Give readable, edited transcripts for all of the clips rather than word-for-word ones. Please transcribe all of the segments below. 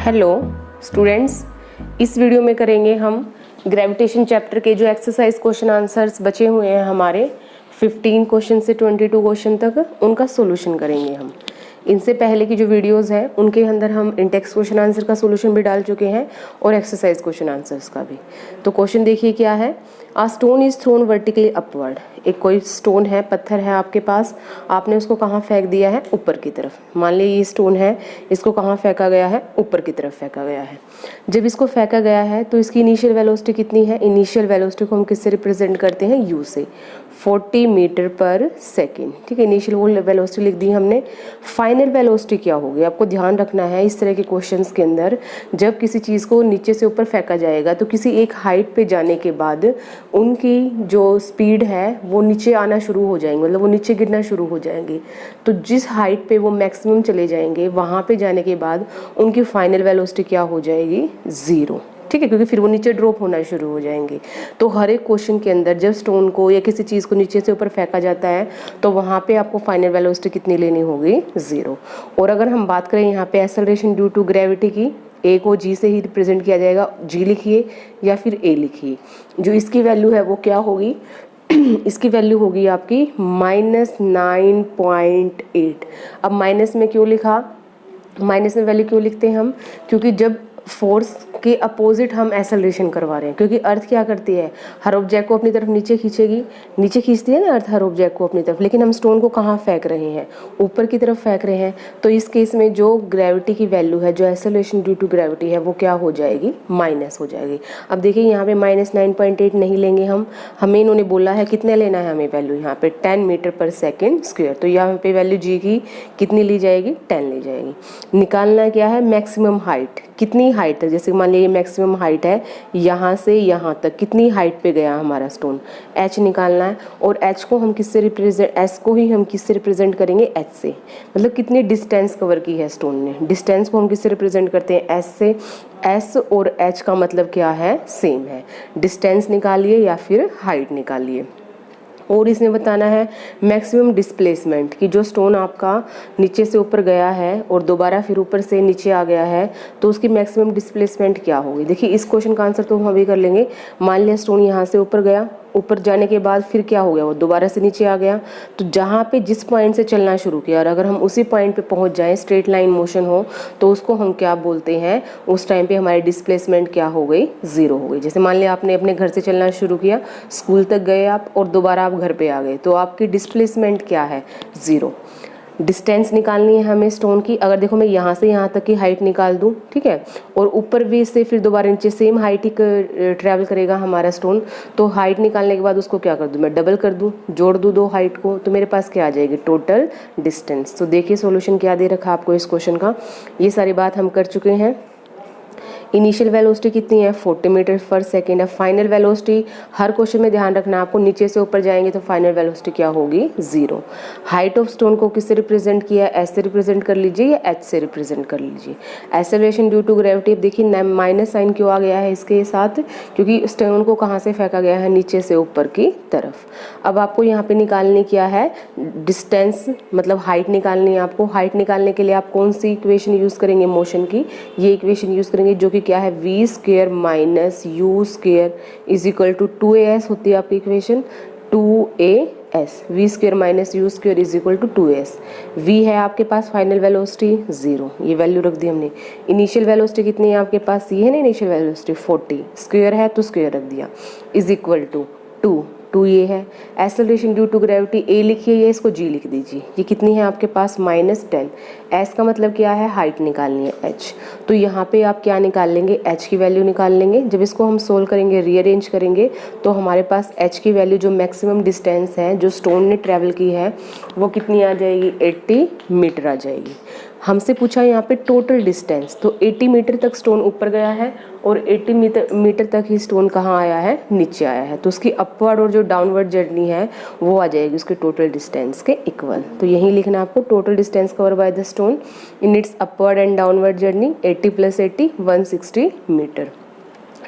Hello students, इस video में करेंगे हम ग्रेविटेशन चैप्टर के जो एक्सरसाइज क्वेश्चन आंसर्स बचे हुए हैं हमारे 15 क्वेश्चन से 22 क्वेश्चन तक, उनका सॉल्यूशन करेंगे हम। इनसे पहले की जो वीडियोस हैं उनके अंदर हम इंटेक्स क्वेश्चन आंसर का सॉल्यूशन भी डाल चुके हैं और एक्सरसाइज क्वेश्चन आंसर्स का भी। तो क्वेश्चन देखिए क्या है। A stone is thrown vertically upward. एक कोई स्टोन है, पत्थर है आपके पास, आपने उसको कहाँ फेंक दिया है? ऊपर की तरफ। मान लीजिए ये स्टोन है, इसको कहाँ फेंका गया है? ऊपर की तरफ फेंका गया है। जब इसको फेंका गया है तो इसकी इनिशियल वेलोसिटी कितनी है? इनिशियल वेलोसिटी को हम किससे रिप्रेजेंट करते हैं? यू से। 40 मीटर पर सेकेंड। ठीक है, इनिशियल वेलोसिटी लिख दी हमने। फाइनल वेलोसिटी क्या होगी? आपको ध्यान रखना है इस तरह के क्वेश्चंस के अंदर, जब किसी चीज़ को नीचे से ऊपर फेंका जाएगा तो किसी एक हाइट पे जाने के बाद उनकी जो स्पीड है वो नीचे आना शुरू हो जाएंगे, मतलब वो नीचे गिरना शुरू हो जाएंगे। तो जिस हाइट पे वो मैक्सिमम चले जाएंगे वहाँ पे जाने के बाद उनकी फाइनल वेलोसिटी क्या हो जाएगी? ज़ीरो। ठीक है, क्योंकि फिर वो नीचे ड्रॉप होना शुरू हो जाएंगे। तो हर एक क्वेश्चन के अंदर जब स्टोन को या किसी चीज़ को नीचे से ऊपर फेंका जाता है तो वहाँ पे आपको फाइनल वेलोसिटी कितनी लेनी होगी? ज़ीरो। और अगर हम बात करें यहाँ पे एक्सेलरेशन ड्यू टू ग्रेविटी की, ए को जी से ही रिप्रेजेंट किया जाएगा। जी लिखिए या फिर ए लिखिए। जो इसकी वैल्यू है वो क्या होगी? इसकी वैल्यू होगी आपकी -9.8। अब माइनस में क्यों लिखा? माइनस में वैल्यू क्यों लिखते हैं हम? क्योंकि जब फोर्स के अपोजिट हम एक्सेलरेशन करवा रहे हैं, क्योंकि अर्थ क्या करती है? हर ऑब्जेक्ट को अपनी तरफ नीचे खींचेगी, नीचे खींचती है ना अर्थ हर ऑब्जेक्ट को अपनी तरफ, लेकिन हम स्टोन को कहाँ फेंक रहे हैं? ऊपर की तरफ फेंक रहे हैं। तो इस केस में जो ग्रेविटी की वैल्यू है, जो एक्सेलरेशन ड्यू टू ग्रेविटी है, वो क्या हो जाएगी? माइनस हो जाएगी। अब देखिए यहाँ पे -9.8 नहीं लेंगे हम, हमें इन्होंने बोला है कितने लेना है हमें वैल्यू यहाँ पे? 10 मीटर पर सेकेंड स्क्वायर। तो यहाँ पे वैल्यू जी की कितनी ली जाएगी? 10 ली जाएगी। निकालना क्या है? Maximum height. कितनी हाइट तक? जैसे मान लीजिए मैक्सिमम हाइट है यहाँ से यहाँ तक, कितनी हाइट पे गया हमारा स्टोन? एच निकालना है। और एच को हम किससे रिप्रेजेंट, एस को ही हम किससे रिप्रेजेंट करेंगे? एच से। मतलब कितनी डिस्टेंस कवर की है स्टोन ने। डिस्टेंस को हम किससे रिप्रेजेंट करते हैं? एस से। एस और एच का मतलब क्या है? सेम है। डिस्टेंस निकालिए या फिर हाइट निकालिए। और इसमें बताना है मैक्सिमम डिस्प्लेसमेंट कि जो स्टोन आपका नीचे से ऊपर गया है और दोबारा फिर ऊपर से नीचे आ गया है तो उसकी मैक्सिमम डिस्प्लेसमेंट क्या होगी। देखिए इस क्वेश्चन का आंसर तो हम अभी कर लेंगे। मान लिया स्टोन यहाँ से ऊपर गया, ऊपर जाने के बाद फिर क्या हो गया? वो दोबारा से नीचे आ गया। तो जहाँ पे जिस पॉइंट से चलना शुरू किया और अगर हम उसी पॉइंट पे पहुँच जाएं, स्ट्रेट लाइन मोशन हो, तो उसको हम क्या बोलते हैं? उस टाइम पे हमारी डिस्प्लेसमेंट क्या हो गई? ज़ीरो हो गई। जैसे मान लिया आपने अपने घर से चलना शुरू किया, स्कूल तक गए आप और दोबारा आप घर पे आ गए, तो आपकी डिस्प्लेसमेंट क्या है? ज़ीरो। डिस्टेंस निकालनी है हमें स्टोन की। अगर देखो मैं यहाँ से यहाँ तक की हाइट निकाल दूँ, ठीक है, और ऊपर भी से फिर दोबारा नीचे सेम हाइट ही ट्रैवल करेगा हमारा स्टोन, तो हाइट निकालने के बाद उसको क्या कर दूँ? मैं डबल कर दूँ, जोड़ दूँ दो हाइट को, तो मेरे पास क्या आ जाएगी? Total distance. तो देखिए सॉल्यूशन क्या दे रखा आपको इस क्वेश्चन का। ये सारी बात हम कर चुके हैं। इनिशियल वेलोसिटी कितनी है? 40 मीटर पर सेकेंड है। फाइनल वेलोसिटी हर क्वेश्चन में ध्यान रखना आपको, नीचे से ऊपर जाएंगे तो फाइनल वेलोसिटी क्या होगी? ज़ीरो। हाइट ऑफ स्टोन को किससे रिप्रेजेंट किया? एस से रिप्रेजेंट कर लीजिए या एच से रिप्रेजेंट कर लीजिए। एक्सेलरेशन ड्यू टू ग्रेविटी, अब देखिए माइनस साइन क्यों आ गया है इसके साथ? क्योंकि स्टोन को कहाँ से फेंका गया है? नीचे से ऊपर की तरफ। अब आपको यहाँ पे निकालनी क्या है? डिस्टेंस, मतलब हाइट निकालनी है आपको। हाइट निकालने के लिए आप कौन सी इक्वेशन यूज़ करेंगे? मोशन की ये इक्वेशन यूज़ करेंगे, जो कि क्या है? v square minus u square is equal to 2as होती है आपकी equation. 2as, v square minus u square is equal to 2s। v है आपके पास फाइनल वेलोसिटी 0, ये वैल्यू रख दी हमने। इनिशियल वेलोसिटी कितनी है आपके पास? ये है ना इनिशियल वेलोसिटी 40, स्क्वायर है तो स्क्वायर रख दिया, इज इक्वल टू 2 ये है। एक्सेलरेशन ड्यू टू ग्रेविटी ए लिखिए या इसको जी लिख दीजिए। ये कितनी है आपके पास? -10। एस का मतलब क्या है? हाइट निकालनी है एच। तो यहाँ पे आप क्या निकाल लेंगे? एच की वैल्यू निकाल लेंगे। जब इसको हम सोल्व करेंगे, रीअरेंज करेंगे, तो हमारे पास एच की वैल्यू, जो मैक्सिमम डिस्टेंस है जो स्टोन ने ट्रैवल की है, वो कितनी आ जाएगी? 80 मीटर आ जाएगी। हमसे पूछा यहाँ पे टोटल डिस्टेंस, तो 80 मीटर तक स्टोन ऊपर गया है और 80 मीटर तक ही स्टोन कहाँ आया है? नीचे आया है। तो उसकी अपवर्ड और जो डाउनवर्ड जर्नी है वो आ जाएगी उसके टोटल डिस्टेंस के इक्वल। तो यही लिखना आपको, total distance cover by the stone in its upward and downward journey 80 + 80 160 meter.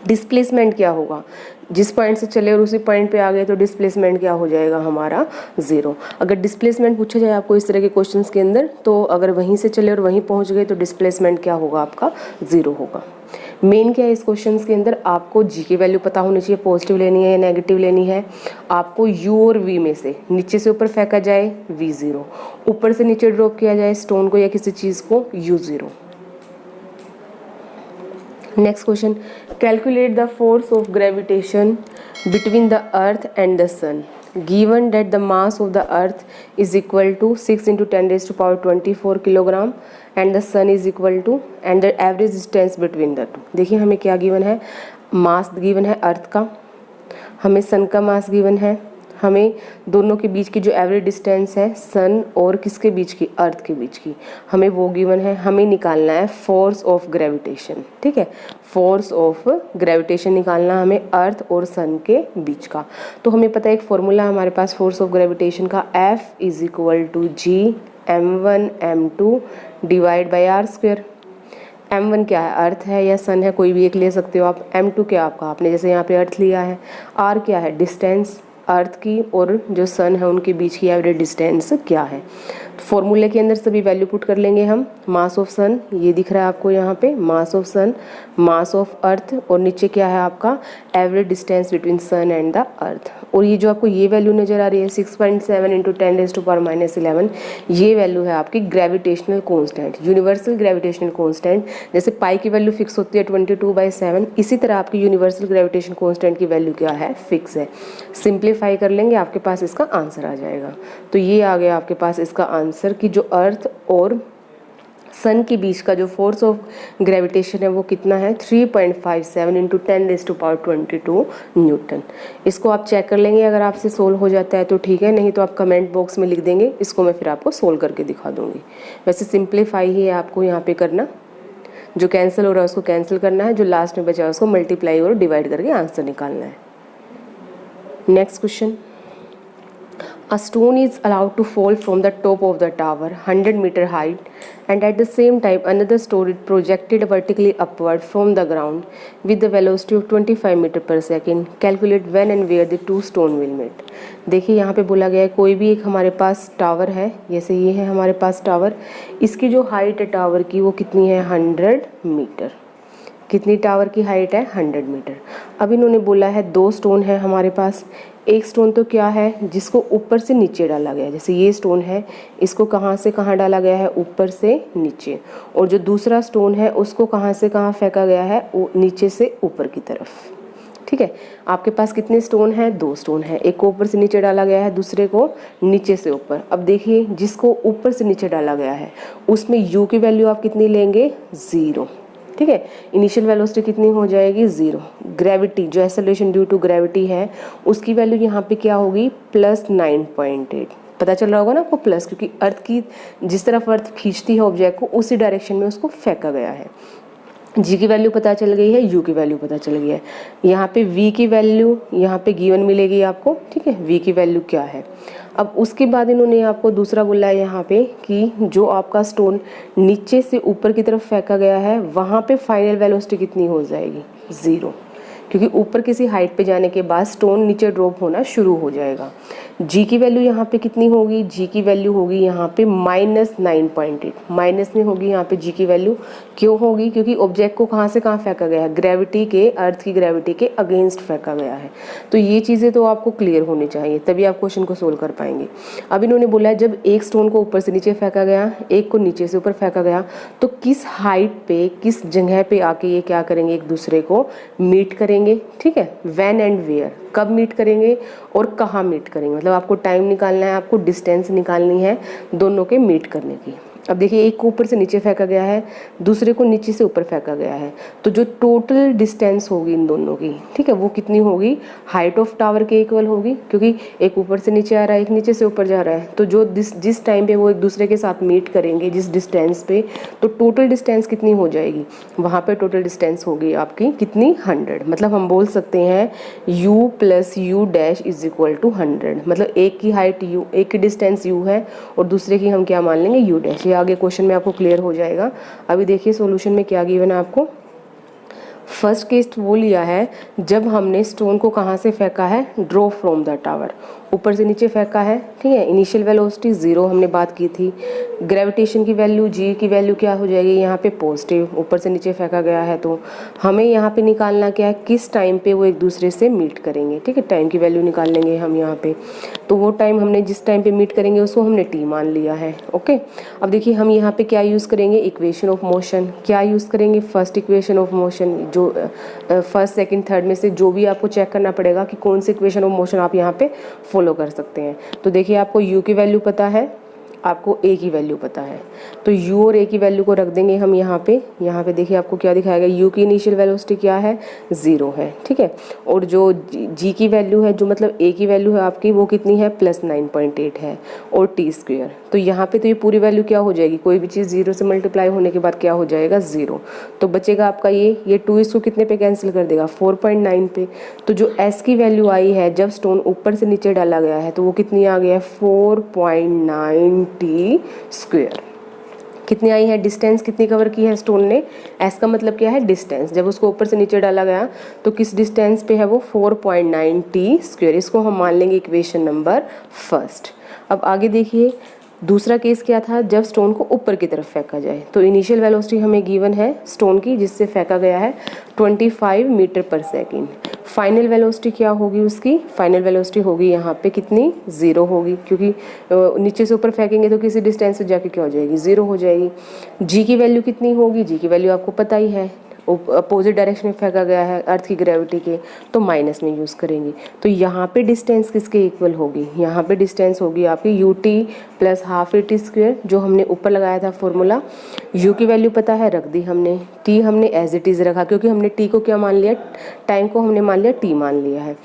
Displacement क्या होगा, जिस पॉइंट से चले और उसी पॉइंट पे आ गए तो डिस्प्लेसमेंट क्या हो जाएगा हमारा 0। अगर डिस्प्लेसमेंट पूछा जाए आपको इस तरह के क्वेश्चंस के अंदर, तो अगर वहीं से चले और वहीं पहुंच गए तो डिस्प्लेसमेंट क्या होगा आपका 0 होगा। मेन क्या है इस क्वेश्चंस के अंदर, आपको जी की वैल्यू पता होनी चाहिए, पॉजिटिव लेनी है या नेगेटिव लेनी है। आपको यू और वी में से नीचे से ऊपर फेंका जाए v0, ऊपर से नीचे ड्रॉप किया जाए स्टोन को या किसी चीज़ को u0। Next question, calculate the force of gravitation between the earth and the sun given that the mass of the earth is equal to 6 × 10⁻24 kilogram and the sun is equal to and the average distance between the two. देखिए हमें क्या given है, mass given है अर्थ का, हमें सन का mass given है, हमें दोनों के बीच की जो एवरेज डिस्टेंस है सन और किसके बीच की, अर्थ के बीच की, हमें वो गिवन है। हमें निकालना है फोर्स ऑफ ग्रेविटेशन, ठीक है, फोर्स ऑफ ग्रेविटेशन निकालना हमें अर्थ और सन के बीच का। तो हमें पता है एक फॉर्मूला हमारे पास फोर्स ऑफ ग्रेविटेशन का, F = G m1 m2 /r²। m1 क्या है, अर्थ है या सन है, कोई भी एक ले सकते हो आप। m2 क्या आपका, आपने जैसे यहाँ पे अर्थ लिया है। r क्या है, डिस्टेंस अर्थ की और जो सन है उनके बीच की एवरेज डिस्टेंस क्या है। फॉर्मूले के अंदर सभी वैल्यू पुट कर लेंगे हम। मास ऑफ सन ये दिख रहा है आपको यहाँ पे, mass of sun, mass of earth, और नीचे क्या है आपका average distance between sun and the earth. और ये जो आपको ये वैल्यू नज़र आ रही है 6.7 × 10⁻11, ये वैल्यू है आपकी gravitational constant, universal gravitational constant. जैसे पाई की वैल्यू फिक्स होती है 22/7, इसी तरह आपकी यूनिवर्सल ग्रेविटेशन कांस्टेंट की वैल्यू क्या है, फिक्स है। सिंप्लीफाई कर लेंगे आपके पास इसका आंसर आ जाएगा। तो ये आ गया आपके पास इसका आंसर कि जो अर्थ और सन के बीच का जो फोर्स ऑफ ग्रेविटेशन है वो कितना है, 3.57 × 10⁻22 न्यूटन। इसको आप चेक कर लेंगे, अगर आपसे सोल्व हो जाता है तो ठीक है, नहीं तो आप कमेंट बॉक्स में लिख देंगे, इसको मैं फिर आपको सोल्व करके दिखा दूंगी। वैसे सिंप्लीफाई ही है आपको यहाँ पे करना, जो कैंसिल हो रहा है उसको कैंसिल करना है, जो लास्ट में बचा है उसको मल्टीप्लाई और डिवाइड करके आंसर निकालना है। Next question, a stone is allowed to fall from the top of the tower 100-meter height, and at the same time another stone is projected vertically upward from the ground with the velocity of 25 meter per second. Calculate when and where the two stone will meet. देखिए यहाँ पे बोला गया है कोई भी एक हमारे पास टावर है, जैसे ये है हमारे पास टावर, इसकी जो हाइट है टावर की वो कितनी है, 100 मीटर। कितनी टावर की हाइट है, 100 मीटर। अब इन्होंने बोला है दो स्टोन है हमारे पास। एक स्टोन तो क्या है जिसको ऊपर से नीचे डाला गया है, जैसे ये स्टोन है इसको कहाँ से कहाँ डाला गया है, ऊपर से नीचे। और जो दूसरा स्टोन है उसको कहाँ से कहाँ फेंका गया है, नीचे से ऊपर की तरफ। ठीक है, आपके पास कितने स्टोन हैं, दो स्टोन है, एक को ऊपर से नीचे डाला गया है, दूसरे को नीचे से ऊपर। अब देखिए जिसको ऊपर से नीचे डाला गया है उसमें u की वैल्यू आप कितनी लेंगे, 0। ठीक है, इनिशियल वेलोसिटी कितनी हो जाएगी, 0। ग्रेविटी जो एक्सेलरेशन ड्यू टू ग्रेविटी है उसकी वैल्यू यहाँ पे क्या होगी, +9.8। पता चल रहा होगा ना आपको प्लस, क्योंकि अर्थ की जिस तरफ अर्थ खींचती है ऑब्जेक्ट को उसी डायरेक्शन में उसको फेंका गया है। जी की वैल्यू पता चल गई है, यू की वैल्यू पता चल गई है। यहाँ पे वी की वैल्यू यहाँ पे गिवन मिलेगी आपको। ठीक है, वी की वैल्यू क्या है। अब उसके बाद इन्होंने आपको दूसरा बोला है यहाँ पे कि जो आपका स्टोन नीचे से ऊपर की तरफ फेंका गया है वहाँ पे फाइनल वेलोसिटी कितनी हो जाएगी, 0, क्योंकि ऊपर किसी हाइट पे जाने के बाद स्टोन नीचे ड्रॉप होना शुरू हो जाएगा। जी की वैल्यू यहाँ पे कितनी होगी, जी की वैल्यू होगी यहाँ पे -9.8। माइनस में होगी यहाँ पे जी की वैल्यू, क्यों होगी, क्योंकि ऑब्जेक्ट को कहाँ से कहाँ फेंका गया है, ग्रेविटी के, अर्थ की ग्रेविटी के अगेंस्ट फेंका गया है। तो ये चीज़ें तो आपको क्लियर होनी चाहिए, तभी आप क्वेश्चन को सोल्व कर पाएंगे। अब इन्होंने बोला है जब एक स्टोन को ऊपर से नीचे फेंका गया, एक को नीचे से ऊपर फेंका गया, तो किस हाइट पे, किस जगह पे आके ये क्या करेंगे, एक दूसरे को मीट करेंगे। ठीक है, व्हेन एंड वेयर, कब मीट करेंगे और कहाँ मीट करेंगे, मतलब आपको टाइम निकालना है, आपको डिस्टेंस निकालनी है दोनों के मीट करने की। अब देखिए एक को ऊपर से नीचे फेंका गया है, दूसरे को नीचे से ऊपर फेंका गया है, तो जो टोटल डिस्टेंस होगी इन दोनों की, ठीक है, वो कितनी होगी, हाइट ऑफ टावर के इक्वल होगी, क्योंकि एक ऊपर से नीचे आ रहा है, एक नीचे से ऊपर जा रहा है। तो जो जिस टाइम पे वो एक दूसरे के साथ मीट करेंगे, जिस डिस्टेंस पे, तो टोटल डिस्टेंस कितनी हो जाएगी, वहाँ पे टोटल डिस्टेंस होगी आपकी कितनी, 100। मतलब हम बोल सकते हैं u + u डैश = 100। मतलब एक की हाइट u, एक की डिस्टेंस u है और दूसरे की हम क्या मान लेंगे, u डैश। ये आगे क्वेश्चन में आपको क्लियर हो जाएगा। अभी देखिए सॉल्यूशन में क्या गिवन है आपको, फर्स्ट केस वो लिया है जब हमने स्टोन को कहाँ से फेंका है, ड्रॉप फ्रॉम द टावर, ऊपर से नीचे फेंका है, ठीक है। इनिशियल वेलोसिटी 0 हमने बात की थी। ग्रेविटेशन की वैल्यू, जी की वैल्यू क्या हो जाएगी यहाँ पे पॉजिटिव, ऊपर से नीचे फेंका गया है। तो हमें यहाँ पे निकालना क्या है, किस टाइम पे वो एक दूसरे से मीट करेंगे, ठीक है। टाइम की वैल्यू निकाल लेंगे हम यहाँ पे। तो वो टाइम हमने जिस टाइम पे मीट करेंगे उसको हमने टी मान लिया है, ओके। अब देखिए हम यहाँ पे क्या यूज़ करेंगे, इक्वेशन ऑफ मोशन। क्या यूज़ करेंगे, फर्स्ट इक्वेशन ऑफ मोशन, जो फर्स्ट सेकंड थर्ड में से जो भी आपको चेक करना पड़ेगा कि कौन सी इक्वेशन ऑफ मोशन आप यहाँ पे फॉलो कर सकते हैं। तो देखिए आपको u की वैल्यू पता है, आपको a की वैल्यू पता है, तो u और a की वैल्यू को रख देंगे हम यहाँ पे देखिए आपको क्या दिखाएगा, u की इनिशियल वेलोसिटी क्या है, 0 है, ठीक है। और जो g की वैल्यू है, जो मतलब a की वैल्यू है आपकी, वो कितनी है, +9.8 है, और t स्क्वायर। तो यहाँ पे तो ये पूरी वैल्यू क्या हो जाएगी, कोई भी चीज़ 0 से मल्टीप्लाई होने के बाद क्या हो जाएगा, 0। तो बचेगा आपका ये 2 इसको कितने पे कैंसिल कर देगा, 4.9 पे। तो जो s की वैल्यू आई है जब स्टोन ऊपर से नीचे डाला गया है, तो वो कितनी आ गया है, 4.9 टी स्क्वायर। कितनी आई है, डिस्टेंस कितनी कवर की है स्टोन ने, एस का मतलब क्या है, डिस्टेंस। जब उसको ऊपर से नीचे डाला गया तो किस डिस्टेंस पे है वो, 4.9 टी स्क्वायर। इसको हम मान लेंगे इक्वेशन नंबर फर्स्ट। अब आगे देखिए दूसरा केस क्या था, जब स्टोन को ऊपर की तरफ फेंका जाए। तो इनिशियल वेलोसिटी हमें गिवन है स्टोन की जिससे फेंका गया है 25 मीटर पर सेकेंड। फाइनल वेलोसिटी क्या होगी उसकी, फाइनल वेलोसिटी होगी यहाँ पे कितनी, 0 होगी, क्योंकि नीचे से ऊपर फेंकेंगे तो किसी डिस्टेंस पे जाके क्या हो जाएगी, 0 हो जाएगी। जी की वैल्यू कितनी होगी, जी की वैल्यू आपको पता ही है, अपोजिट डायरेक्शन में फेंका गया है अर्थ की ग्रेविटी के, तो माइनस में यूज़ करेंगे। तो यहाँ पे डिस्टेंस किसके इक्वल होगी, यहाँ पे डिस्टेंस होगी आपकी you t plus half a t square, जो हमने ऊपर लगाया था फॉर्मूला। यू की वैल्यू पता है, रख दी हमने। टी हमने एज इट इज़ रखा, क्योंकि हमने टी को क्या मान लिया, टाइम को हमने मान लिया टी मान लिया है,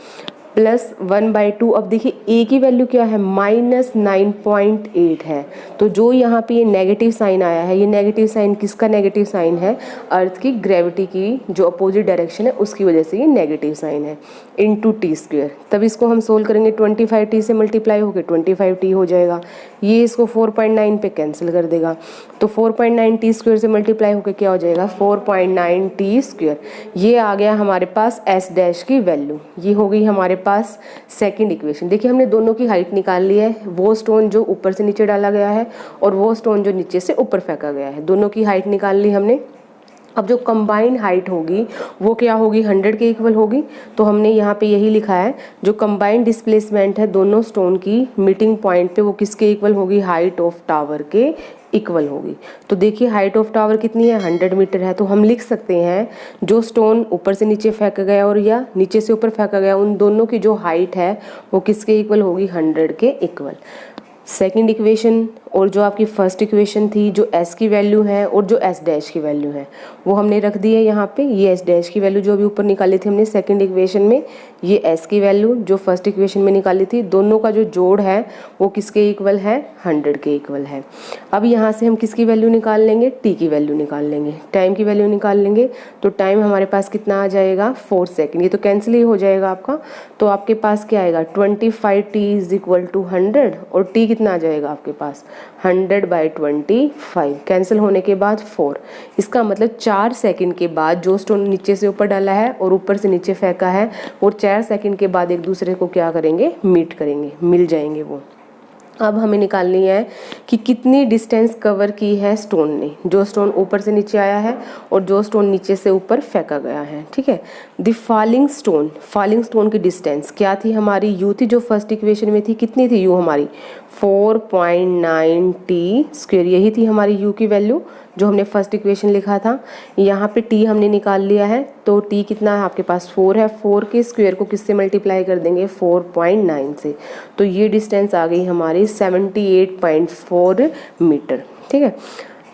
+1/2। अब देखिए ए की वैल्यू क्या है, -9.8 है। तो जो यहाँ पे ये नेगेटिव साइन आया है, ये नेगेटिव साइन किसका नेगेटिव साइन है, अर्थ की ग्रेविटी की जो अपोजिट डायरेक्शन है उसकी वजह से ये नेगेटिव साइन है, इनटू टी स्क्वायर। तब इसको हम सोल्व करेंगे, 25t से मल्टीप्लाई होकर 25t हो जाएगा। ये इसको 4.9 पे कैंसिल कर देगा, तो 4.9 टी स्क्वायर से मल्टीप्लाई होकर क्या हो जाएगा, 4.9 टी स्क्वायर। ये आ गया हमारे पास एस डैश की वैल्यू, ये हो गई हमारे पास सेकंड इक्वेशन। देखिए हमने दोनों की हाइट निकाल ली है, वो स्टोन जो ऊपर से नीचे डाला गया है और वो स्टोन जो नीचे से ऊपर फेंका गया है, दोनों की हाइट निकाल ली हमने। अब जो कंबाइंड हाइट होगी वो क्या होगी, 100 के इक्वल होगी। तो हमने यहाँ पे यही लिखा है, जो कंबाइंड डिस्प्लेसमेंट है दोनों स्टोन की मीटिंग पॉइंट पे, वो किसके इक्वल होगी, हाइट ऑफ टावर के इक्वल होगी। तो देखिए हाइट ऑफ टावर कितनी है, 100 मीटर है। तो हम लिख सकते हैं जो स्टोन ऊपर से नीचे फेंका गया और या नीचे से ऊपर फेंका गया, उन दोनों की जो हाइट है वो किसके इक्वल होगी, 100 के इक्वल। सेकंड इक्वेशन और जो आपकी फर्स्ट इक्वेशन थी, जो s की वैल्यू है और जो s डैश की वैल्यू है, वो हमने रख दी है यहाँ पे। ये s डैश की वैल्यू जो अभी ऊपर निकाली थी हमने सेकंड इक्वेशन में, ये s की वैल्यू जो फर्स्ट इक्वेशन में निकाली थी, दोनों का जो जोड़ है वो किसके इक्वल है, 100 के इक्वल है। अब यहाँ से हम किसकी वैल्यू निकाल लेंगे, t की वैल्यू निकाल लेंगे, टाइम की वैल्यू निकाल लेंगे। तो टाइम हमारे पास कितना आ जाएगा, 4 सेकेंड। ये तो कैंसिल ही हो जाएगा आपका, तो आपके पास क्या आएगा, 25t इज इक्वल टू 100, और t कितना आ जाएगा आपके पास, 100/25। कैंसिल होने के बाद 4, इसका मतलब 4 सेकंड के बाद जो स्टोन नीचे से ऊपर डाला है और ऊपर से नीचे फेंका है, और 4 सेकंड के बाद एक दूसरे को क्या करेंगे, मीट करेंगे, मिल जाएंगे वो। अब हमें निकालनी है कि कितनी डिस्टेंस कवर की है स्टोन ने, जो स्टोन ऊपर से नीचे आया है और जो स्टोन नीचे से ऊपर फेंका गया है, ठीक है। द फॉलिंग स्टोन की डिस्टेंस क्या थी हमारी, यू थी जो फर्स्ट इक्वेशन में थी, कितनी थी यू हमारी, 4.9 टी स्क्वायर। यही थी हमारी यू की वैल्यू जो हमने फर्स्ट इक्वेशन लिखा था। यहाँ पे टी हमने निकाल लिया है, तो टी कितना है आपके पास, 4 है। 4 के स्क्वायर को किससे मल्टीप्लाई कर देंगे, 4.9 से। तो ये डिस्टेंस आ गई हमारी 78.4 मीटर, ठीक है।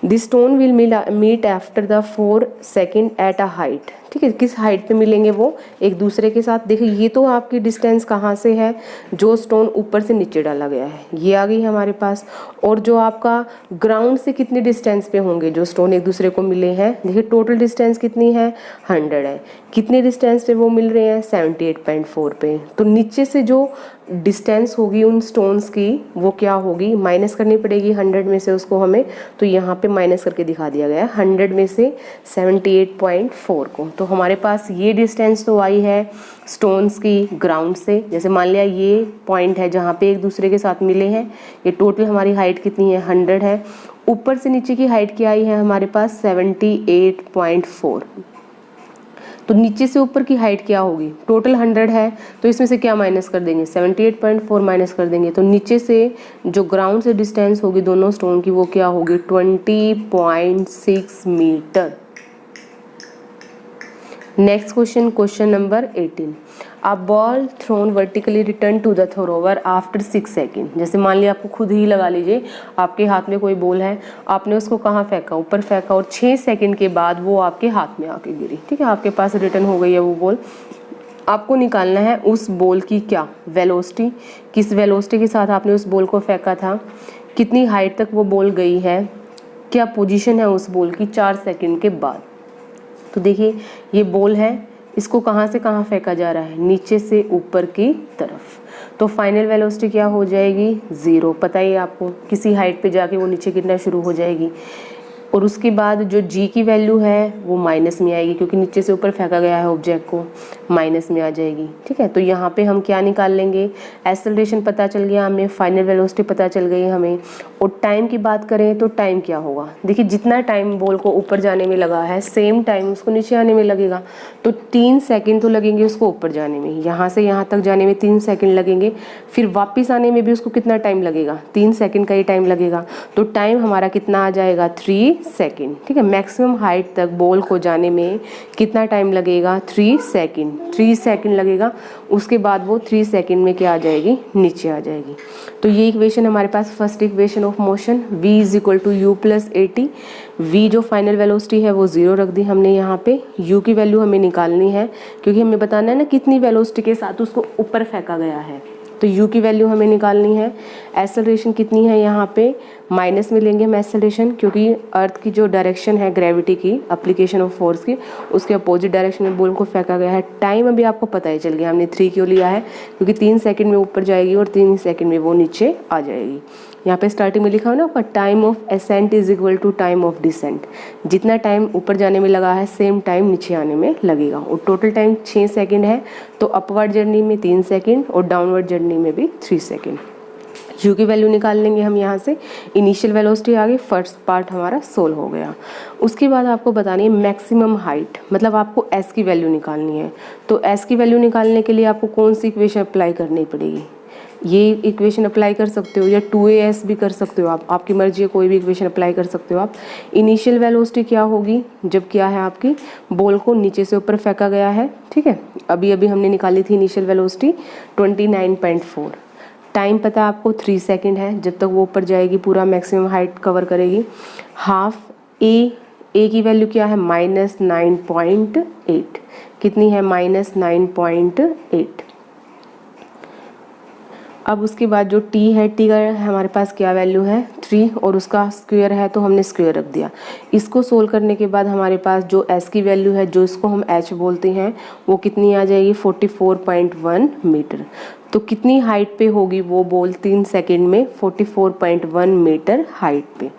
This stone will meet after the 4 second at a height, ठीक है। किस हाइट पे मिलेंगे वो एक दूसरे के साथ। देखिए ये तो आपकी डिस्टेंस कहाँ से है, जो स्टोन ऊपर से नीचे डाला गया है, ये आ गई हमारे पास। और जो आपका ग्राउंड से कितनी डिस्टेंस पे होंगे जो स्टोन एक दूसरे को मिले हैं, देखिए टोटल डिस्टेंस कितनी है, 100 है। कितने डिस्टेंस पे वो मिल रहे हैं, 78.4 पे। तो नीचे से जो डिस्टेंस होगी उन स्टोन्स की वो क्या होगी, माइनस करनी पड़ेगी 100 में से उसको हमें। तो यहाँ पे माइनस करके दिखा दिया गया है 100 में से 78.4 को। तो हमारे पास ये डिस्टेंस तो आई है स्टोन्स की ग्राउंड से। जैसे मान लिया ये पॉइंट है जहाँ पे एक दूसरे के साथ मिले हैं, ये टोटल हमारी हाइट कितनी है 100 है। ऊपर से नीचे की हाइट क्या आई है हमारे पास 78.4। तो नीचे से ऊपर की हाइट क्या होगी, टोटल 100 है तो इसमें से क्या माइनस कर देंगे 78.4 माइनस कर देंगे, तो नीचे से जो ग्राउंड से डिस्टेंस होगी दोनों स्टोन की वो क्या होगी 20.6 meter. Next question, question number 18। A ball thrown vertically return to the thrower after 6 second. जैसे मान लिया आपको खुद ही लगा लीजिए आपके हाथ में कोई बॉल है, आपने उसको कहाँ फेंका, ऊपर फेंका और 6 सेकेंड के बाद वो आपके हाथ में आके गिरी, ठीक है, आपके पास रिटर्न हो गई है वो बॉल। आपको निकालना है उस बॉल की क्या वेलोसिटी, किस वेलोसिटी के साथ आपने उस बॉल को फेंका था, कितनी हाइट तक वो बॉल गई है, क्या पोजीशन है उस बॉल की 4 सेकेंड के बाद। तो देखिए ये बॉल है, इसको कहाँ से कहाँ फेंका जा रहा है, नीचे से ऊपर की तरफ। तो फाइनल वेलोसिटी क्या हो जाएगी 0। पता ही आपको किसी हाइट पे जाके वो नीचे गिरना शुरू हो जाएगी। और उसके बाद जो जी की वैल्यू है वो माइनस में आएगी क्योंकि नीचे से ऊपर फेंका गया है ऑब्जेक्ट को, माइनस में आ जाएगी, ठीक है। तो यहाँ पे हम क्या निकाल लेंगे, एक्सेलरेशन पता चल गया हमें, फाइनल वेलोसिटी पता चल गई हमें। और टाइम की बात करें तो टाइम क्या होगा, देखिए जितना टाइम बॉल को ऊपर जाने में लगा है सेम टाइम उसको नीचे आने में लगेगा। तो 3 सेकेंड तो लगेंगे उसको ऊपर जाने में, यहाँ से यहाँ तक जाने में 3 सेकेंड लगेंगे, फिर वापस आने में भी उसको कितना टाइम लगेगा 3 सेकेंड का ही टाइम लगेगा। तो टाइम हमारा कितना आ जाएगा 3 सेकेंड, ठीक है। मैक्सिमम हाइट तक बॉल को जाने में कितना टाइम लगेगा 3 सेकेंड, 3 सेकेंड लगेगा। उसके बाद वो 3 सेकेंड में क्या आ जाएगी, नीचे आ जाएगी। तो ये इक्वेशन हमारे पास first equation of motion v = u + at। v जो फाइनल वेलोसिटी है वो 0 रख दी हमने यहाँ पे। u की वैल्यू हमें निकालनी है क्योंकि हमें बताना है ना कितनी वेलोसिटी के साथ उसको ऊपर फेंका गया है, तो u की वैल्यू हमें निकालनी है। एक्सेलरेशन कितनी है यहाँ पे, माइनस में लेंगे हम एक्सेलरेशन क्योंकि अर्थ की जो डायरेक्शन है ग्रेविटी की, एप्लीकेशन ऑफ फोर्स की, उसके अपोजिट डायरेक्शन में बॉल को फेंका गया है। टाइम अभी आपको पता ही चल गया, हमने 3 क्यों लिया है क्योंकि 3 सेकंड में ऊपर जाएगी और 3 सेकंड में वो नीचे आ जाएगी। यहाँ पे स्टार्टिंग में लिखा हो ना आपका time of ascent = time of descent. जितना टाइम ऊपर जाने में लगा है सेम टाइम नीचे आने में लगेगा। और टोटल टाइम 6 सेकंड है, तो अपवर्ड जर्नी में 3 सेकंड और डाउनवर्ड जर्नी में भी 3 सेकंड। u की वैल्यू निकाल लेंगे हम यहाँ से। इनिशियल वेलोसिटी आ गई, फर्स्ट पार्ट हमारा सोल्व हो गया। उसके बाद आपको बतानी है मैक्सिमम हाइट, मतलब आपको s की वैल्यू निकालनी है। तो s की वैल्यू निकालने के लिए आपको कौन सी इक्वेशन अप्लाई करनी पड़ेगी, ये इक्वेशन अप्लाई कर सकते हो या 2as भी कर सकते हो आप, आपकी मर्जी है, कोई भी इक्वेशन अप्लाई कर सकते हो आप। इनिशियल वेलोसिटी क्या होगी, जब क्या है आपकी बॉल को नीचे से ऊपर फेंका गया है, ठीक है। अभी अभी हमने निकाली थी इनिशियल वेलोसिटी 29.4। टाइम पता है आपको 3 सेकेंड है, जब तक वो ऊपर जाएगी पूरा मैक्सिमम हाइट कवर करेगी। हाफ ए की वैल्यू क्या है -9.8, कितनी है -9.8। अब उसके बाद जो t है, t का हमारे पास क्या वैल्यू है 3 और उसका स्क्वायर है तो हमने स्क्वायर रख दिया। इसको सोल्व करने के बाद हमारे पास जो s की वैल्यू है, जो इसको हम h बोलते हैं, वो कितनी आ जाएगी 44.1 मीटर। तो कितनी हाइट पे होगी वो बॉल 3 सेकेंड में 44.1 मीटर हाइट पे।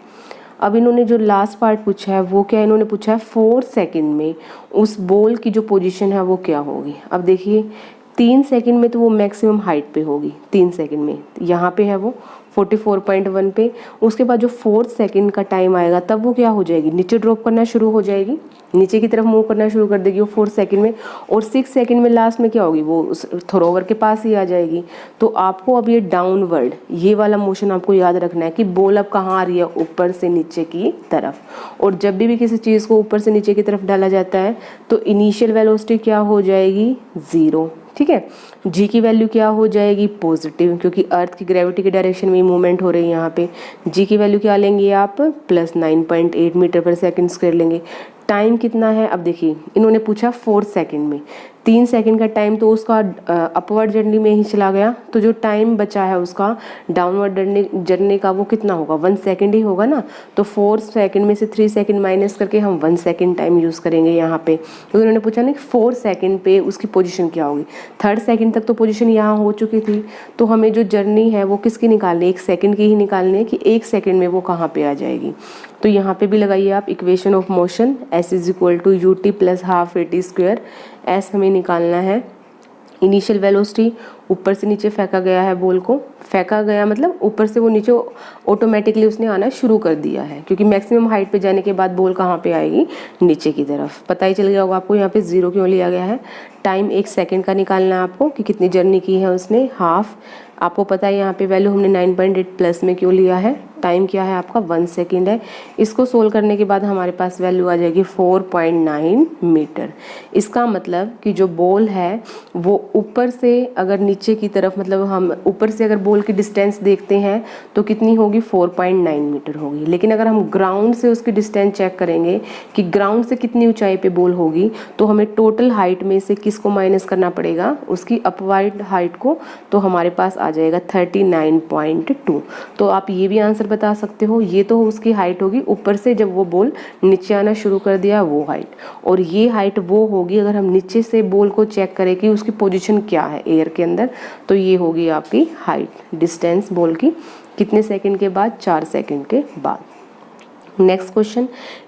अब इन्होंने जो लास्ट पार्ट पूछा है वो क्या, इन्होंने पूछा है 4 सेकेंड में उस बॉल की जो पोजीशन है वो क्या होगी। अब देखिए 3 सेकेंड में तो वो मैक्सिमम हाइट पे होगी, 3 सेकेंड में यहाँ पे है वो 44.1 पे। उसके बाद जो 4 सेकेंड का टाइम आएगा तब वो क्या हो जाएगी, नीचे ड्रॉप करना शुरू हो जाएगी, नीचे की तरफ मूव करना शुरू कर देगी वो 4 सेकेंड में। और 6 सेकेंड में लास्ट में क्या होगी, वो उस थ्रोवर के पास ही आ जाएगी। तो आपको अब ये डाउनवर्ड ये वाला मोशन आपको याद रखना है कि बॉल अब कहाँ आ रही है, ऊपर से नीचे की तरफ। और जब भी किसी चीज़ को ऊपर से नीचे की तरफ डाला जाता है तो इनिशियल वेलोसिटी क्या हो जाएगी 0, ठीक है। जी की वैल्यू क्या हो जाएगी पॉजिटिव, क्योंकि अर्थ की ग्रेविटी की डायरेक्शन में मूवमेंट हो रही है यहाँ पे। जी की वैल्यू क्या लेंगे आप +9.8 मीटर/सेकंड लेंगे। टाइम कितना है, अब देखिए इन्होंने पूछा 4 सेकेंड में, 3 सेकेंड का टाइम तो उसका अपवर्ड जर्नी में ही चला गया, तो जो टाइम बचा है उसका डाउनवर्ड जर्नी का वो कितना होगा 1 सेकेंड ही होगा ना। तो 4 सेकेंड में से 3 सेकेंड माइनस करके हम 1 सेकेंड टाइम यूज़ करेंगे यहाँ पे। तो उन्होंने पूछा ना 4 सेकेंड पे उसकी पोजीशन क्या होगी। 3rd सेकेंड तक तो पोजीशन यहाँ हो चुकी थी, तो हमें जो जर्नी है वो किसकी निकालनी है, 1 सेकेंड की ही निकालनी है कि 1 सेकेंड में वो कहाँ पे आ जाएगी। तो यहाँ पे भी लगाइए आप equation of motion, s is equal to u t plus half a t square. S हमें निकालना है। इनिशियल वेलोसिटी, ऊपर से नीचे फेंका गया है बॉल को, फेंका गया मतलब ऊपर से वो नीचे ऑटोमेटिकली उसने आना शुरू कर दिया है, क्योंकि मैक्सिमम हाइट पे जाने के बाद बॉल कहाँ पे आएगी, नीचे की तरफ। पता ही चल गया होगा आपको यहाँ पे 0 क्यों लिया गया है। टाइम 1 सेकंड का निकालना है आपको कि कितनी जर्नी की है उसने, हाफ। आपको पता है यहाँ पे वैल्यू हमने 9.8 प्लस में क्यों लिया है, टाइम क्या है आपका 1 सेकेंड है। इसको सोल्व करने के बाद हमारे पास वैल्यू आ जाएगी 4.9 मीटर। इसका मतलब कि जो बॉल है वो ऊपर से अगर नीचे की तरफ, मतलब हम ऊपर से अगर बॉल की डिस्टेंस देखते हैं तो कितनी होगी, 4.9 मीटर होगी। लेकिन अगर हम ग्राउंड से उसकी डिस्टेंस चेक करेंगे कि ग्राउंड से कितनी ऊंचाई पे बॉल होगी, तो हमें टोटल हाइट में से किसको माइनस करना पड़ेगा, उसकी अपवर्ड हाइट को। तो हमारे पास आ जाएगा 39.2। तो आप ये भी आंसर बता सकते हो, ये तो उसकी हाइट होगी ऊपर से जब वो बॉल नीचे आना शुरू कर दिया वो हाइट, और ये हाइट वो होगी अगर हम नीचे से बॉल को चेक करें कि उसकी पोजीशन क्या है एयर के अंदर, तो ये होगी आपकी हाइट, डिस्टेंस बॉल की कितने सेकंड के बाद, 4 सेकंड के बाद। Next question,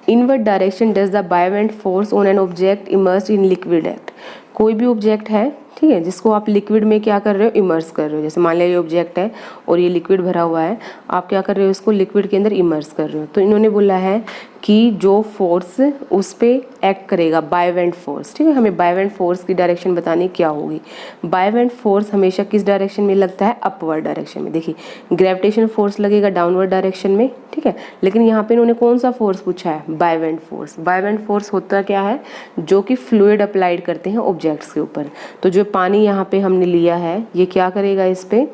in what direction does the buoyant force on an object immersed in liquid act. कोई भी ऑब्जेक्ट है, ठीक है, जिसको आप लिक्विड में क्या कर रहे हो, इमर्स कर रहे हो। जैसे मान लिया ये ऑब्जेक्ट है और ये लिक्विड भरा हुआ है, आप क्या कर रहे हो, इसको लिक्विड के अंदर इमर्स कर रहे हो। तो इन्होंने बोला है कि जो फोर्स उस पे एक्ट करेगा, बायोवेंट फोर्स, ठीक है, हमें बायोवेंट फोर्स की डायरेक्शन बतानी क्या होगी। बायोवेंट फोर्स हमेशा किस डायरेक्शन में लगता है, अपवर्ड डायरेक्शन में। देखिए ग्रेविटेशन फोर्स लगेगा डाउनवर्ड डायरेक्शन में, ठीक है, लेकिन यहाँ पे इन्होंने कौन सा फोर्स पूछा है, बायोवेंट फोर्स। बायोवेंट फोर्स होता क्या है, जो कि फ्लूइड अप्लाइड करते हैं ऑब्जेक्ट्स के ऊपर। तो जो पानी यहाँ पे हमने लिया है, ये क्या करेगा, इस पे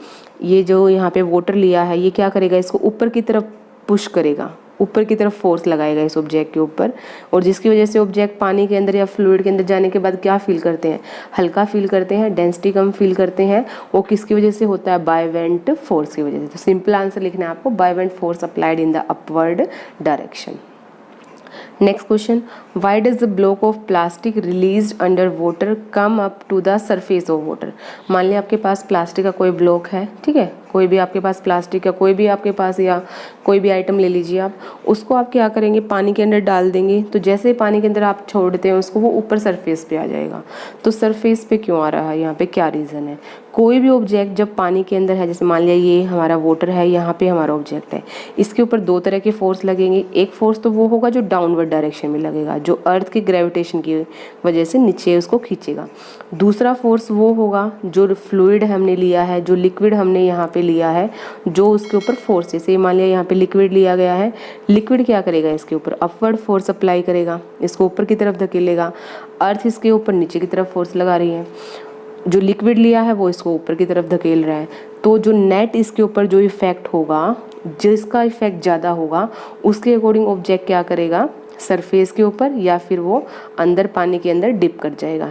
ये जो यहाँ पे वाटर लिया है, ये क्या करेगा, इसको ऊपर की तरफ पुश करेगा, ऊपर की तरफ फोर्स लगाएगा इस ऑब्जेक्ट के ऊपर, और जिसकी वजह से ऑब्जेक्ट पानी के अंदर या फ्लूइड के अंदर जाने के बाद क्या फील करते हैं, हल्का फील करते हैं, डेंसिटी कम फील करते हैं। वो किसकी वजह से होता है, बायोवेंट फोर्स की वजह से। तो सिंपल आंसर लिखना है आपको, buoyant force applied in the upward direction. Next question, why does the block of plastic released under water come up to the surface of water. मान लिया आपके पास प्लास्टिक का कोई ब्लॉक है, ठीक है, कोई भी आपके पास प्लास्टिक का कोई भी आपके पास, या कोई भी आइटम ले लीजिए आप, उसको आप क्या करेंगे, पानी के अंदर डाल देंगे। तो जैसे पानी के अंदर आप छोड़ते हैं उसको, वो ऊपर सरफेस पे आ जाएगा। तो सरफेस पे क्यों आ रहा है, यहाँ पे क्या रीज़न है। कोई भी ऑब्जेक्ट जब पानी के अंदर है, जैसे मान लिया ये हमारा वाटर है, यहाँ पे हमारा ऑब्जेक्ट है, इसके ऊपर 2 तरह के फोर्स लगेंगे। एक फोर्स तो वो होगा जो डाउनवर्ड डायरेक्शन में लगेगा, जो अर्थ की ग्रेविटेशन की वजह से नीचे उसको खींचेगा। दूसरा फोर्स वो होगा जो फ्लूइड हमने लिया है, जो लिक्विड हमने यहाँ पे लिया है, जो उसके ऊपर फोर्स, जैसे मान लिया यहाँ पे लिक्विड लिया गया है, लिक्विड क्या करेगा, इसके ऊपर अपवर्ड फोर्स अप्लाई करेगा, इसको ऊपर की तरफ धकेलेगा। अर्थ इसके ऊपर नीचे की तरफ फोर्स लगा रही है, जो लिक्विड लिया है वो इसको ऊपर की तरफ धकेल रहा है। तो जो नेट इसके ऊपर जो इफेक्ट होगा, जिसका इफेक्ट ज़्यादा होगा, उसके अकॉर्डिंग ऑब्जेक्ट क्या करेगा, सरफेस के ऊपर या फिर वो अंदर पानी के अंदर डिप कर जाएगा।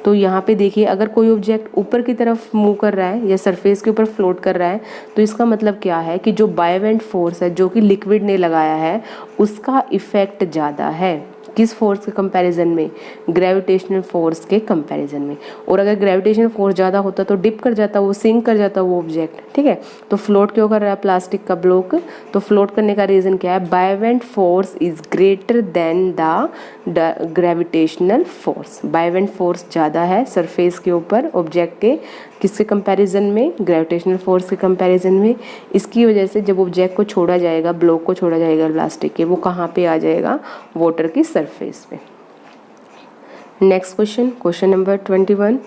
तो यहाँ पे देखिए, अगर कोई ऑब्जेक्ट ऊपर की तरफ मूव कर रहा है या सरफेस के ऊपर फ्लोट कर रहा है, तो इसका मतलब क्या है कि जो बायोवेंट फोर्स है जो कि लिक्विड ने लगाया है, उसका इफेक्ट ज़्यादा है। किस फोर्स के कंपैरिजन में, ग्रेविटेशनल फोर्स के कंपैरिजन में। और अगर ग्रेविटेशनल फोर्स ज़्यादा होता तो डिप कर जाता, वो सिंक कर जाता वो ऑब्जेक्ट, ठीक है। तो फ्लोट क्यों कर रहा है प्लास्टिक का ब्लॉक, तो फ्लोट करने का रीज़न क्या है, buoyant force is greater than the gravitational force. Buoyant force ज़्यादा है सरफेस के ऊपर ऑब्जेक्ट के, किसके कंपैरिजन में, ग्रेविटेशनल फोर्स के कंपैरिजन में। इसकी वजह से जब ऑब्जेक्ट को छोड़ा जाएगा, ब्लॉक को छोड़ा जाएगा प्लास्टिक के, वो कहाँ पे आ जाएगा, वाटर की सरफेस पे। Next question, question number 21,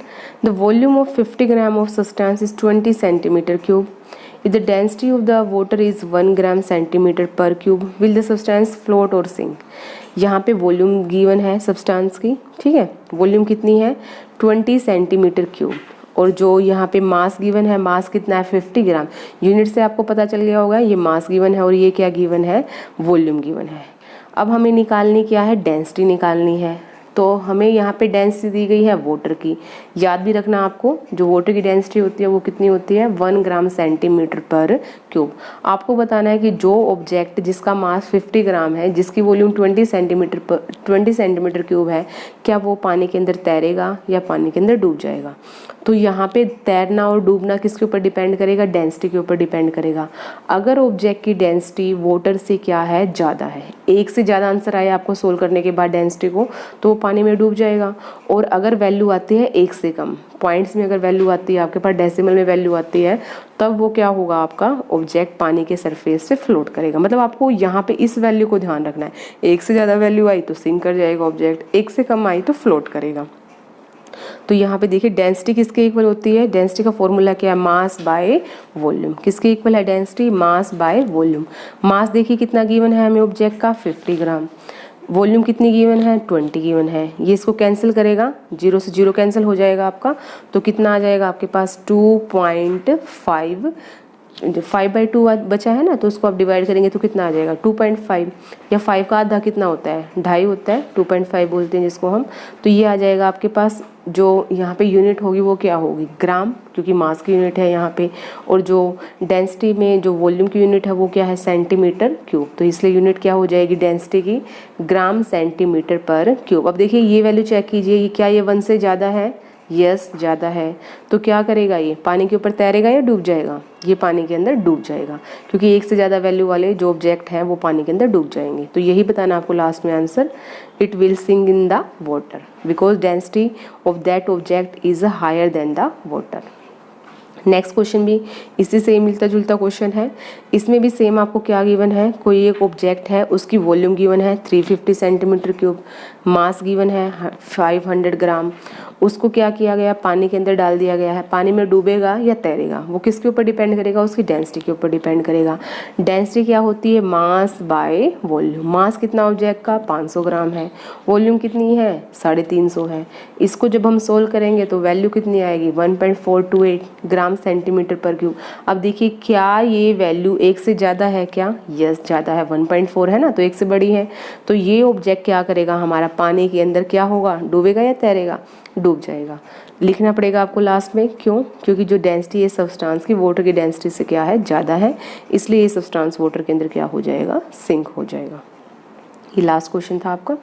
the volume of 50 gram of substance is 20 centimetre cube. If the density of the water is 1 gram centimeter per cube, will the substance float or sink? यहाँ पे volume given है substance की, ठीक है, volume कितनी है 20 centimetre cube, और जो यहाँ पे मास गिवन है, मास कितना है 50 ग्राम। यूनिट से आपको पता चल गया होगा, ये मास गिवन है और ये क्या गिवन है, वॉल्यूम गिवन है। अब हमें निकालनी क्या है, डेंसिटी निकालनी है। तो हमें यहाँ पे डेंसिटी दी गई है वाटर की। याद भी रखना आपको, जो वाटर की डेंसिटी होती है वो कितनी होती है 1 ग्राम सेंटीमीटर पर क्यूब। आपको बताना है कि जो ऑब्जेक्ट जिसका मास 50 ग्राम है, जिसकी वॉल्यूम 20 सेंटीमीटर क्यूब है, क्या वो पानी के अंदर तैरेगा या पानी के अंदर डूब जाएगा। तो यहाँ पे तैरना और डूबना किसके ऊपर डिपेंड करेगा, डेंसिटी के ऊपर डिपेंड करेगा। अगर ऑब्जेक्ट की डेंसिटी वाटर से क्या है, ज़्यादा है, एक से ज़्यादा आंसर आया आपको सोल्व करने के बाद डेंसिटी को, तो वो पानी में डूब जाएगा। और अगर वैल्यू आती है एक से कम, पॉइंट्स में अगर वैल्यू आती है आपके पास, डेसिमल में वैल्यू आती है, तब वो क्या होगा, आपका ऑब्जेक्ट पानी के सरफेस से फ्लोट करेगा। मतलब आपको यहाँ पे इस वैल्यू को ध्यान रखना है, एक से ज़्यादा वैल्यू आई तो सिंक कर जाएगा ऑब्जेक्ट, एक से कम आई तो फ्लोट करेगा। तो यहाँ पे देखिए डेंसिटी किसके इक्वल होती है, डेंसिटी का फॉर्मूला क्या है, मास बाय वॉल्यूम। किसके इक्वल है डेंसिटी, मास बाय वॉल्यूम। मास देखिए कितना गिवन है हमें ऑब्जेक्ट का 50 ग्राम, वॉल्यूम कितनी गिवन है 20 गिवन है। ये इसको कैंसिल करेगा, 0 से 0 कैंसिल हो जाएगा आपका, तो कितना आ जाएगा आपके पास 2.5, 5/2 बचा है ना, तो उसको आप डिवाइड करेंगे तो कितना आ जाएगा 2.5, या 5 का आधा कितना होता है, 2.5 होता है, 2.5 बोलते हैं जिसको हम। तो ये आ जाएगा आपके पास, जो यहाँ पे यूनिट होगी वो क्या होगी, ग्राम, क्योंकि मास की यूनिट है यहाँ पे, और जो डेंसिटी में जो वॉल्यूम की यूनिट है वो क्या है, सेंटीमीटर क्यूब। तो इसलिए यूनिट क्या हो जाएगी डेंसिटी की, ग्राम सेंटीमीटर पर क्यूब। अब देखिए ये वैल्यू चेक कीजिए, ये क्या ये 1 से ज़्यादा है, यस ज़्यादा है, तो क्या करेगा ये पानी के ऊपर तैरेगा या डूब जाएगा, ये पानी के अंदर डूब जाएगा, क्योंकि एक से ज़्यादा वैल्यू वाले जो ऑब्जेक्ट हैं वो पानी के अंदर डूब जाएंगे। तो यही बताना आपको लास्ट में answer, it will sink in the water because density of that object is higher than the water. Next question भी इसी से मिलता जुलता क्वेश्चन है, इसमें भी सेम आपको क्या गिवन है, कोई एक ऑब्जेक्ट है, उसकी वॉल्यूम गिवन है 350 सेंटीमीटर क्यूब, मास गिवन है 500 ग्राम, उसको क्या किया गया, पानी के अंदर डाल दिया गया है। पानी में डूबेगा या तैरेगा, वो किसके ऊपर डिपेंड करेगा, उसकी डेंसिटी के ऊपर डिपेंड करेगा। डेंसिटी क्या होती है, मास बाय वॉल्यूम। मास कितना ऑब्जेक्ट का 500 ग्राम है, वॉल्यूम कितनी है 350 है। इसको जब हम सोल्व करेंगे तो वैल्यू कितनी आएगी 1.428 ग्राम सेंटीमीटर पर क्यूब। अब देखिए क्या ये वैल्यू एक से ज़्यादा है क्या, यस ज़्यादा है, 1.4 है ना, तो एक से बड़ी है। तो ये ऑब्जेक्ट क्या करेगा, हमारा पानी के अंदर क्या होगा, डूबेगा या तैरेगा, डूब जाएगा। लिखना पड़ेगा आपको लास्ट में, क्यों, क्योंकि जो डेंसिटी है सब्सटेंस की वाटर की डेंसिटी से क्या है, ज़्यादा है, इसलिए ये सब्सटेंस वाटर के अंदर क्या हो जाएगा, सिंक हो जाएगा। ये लास्ट क्वेश्चन था आपका।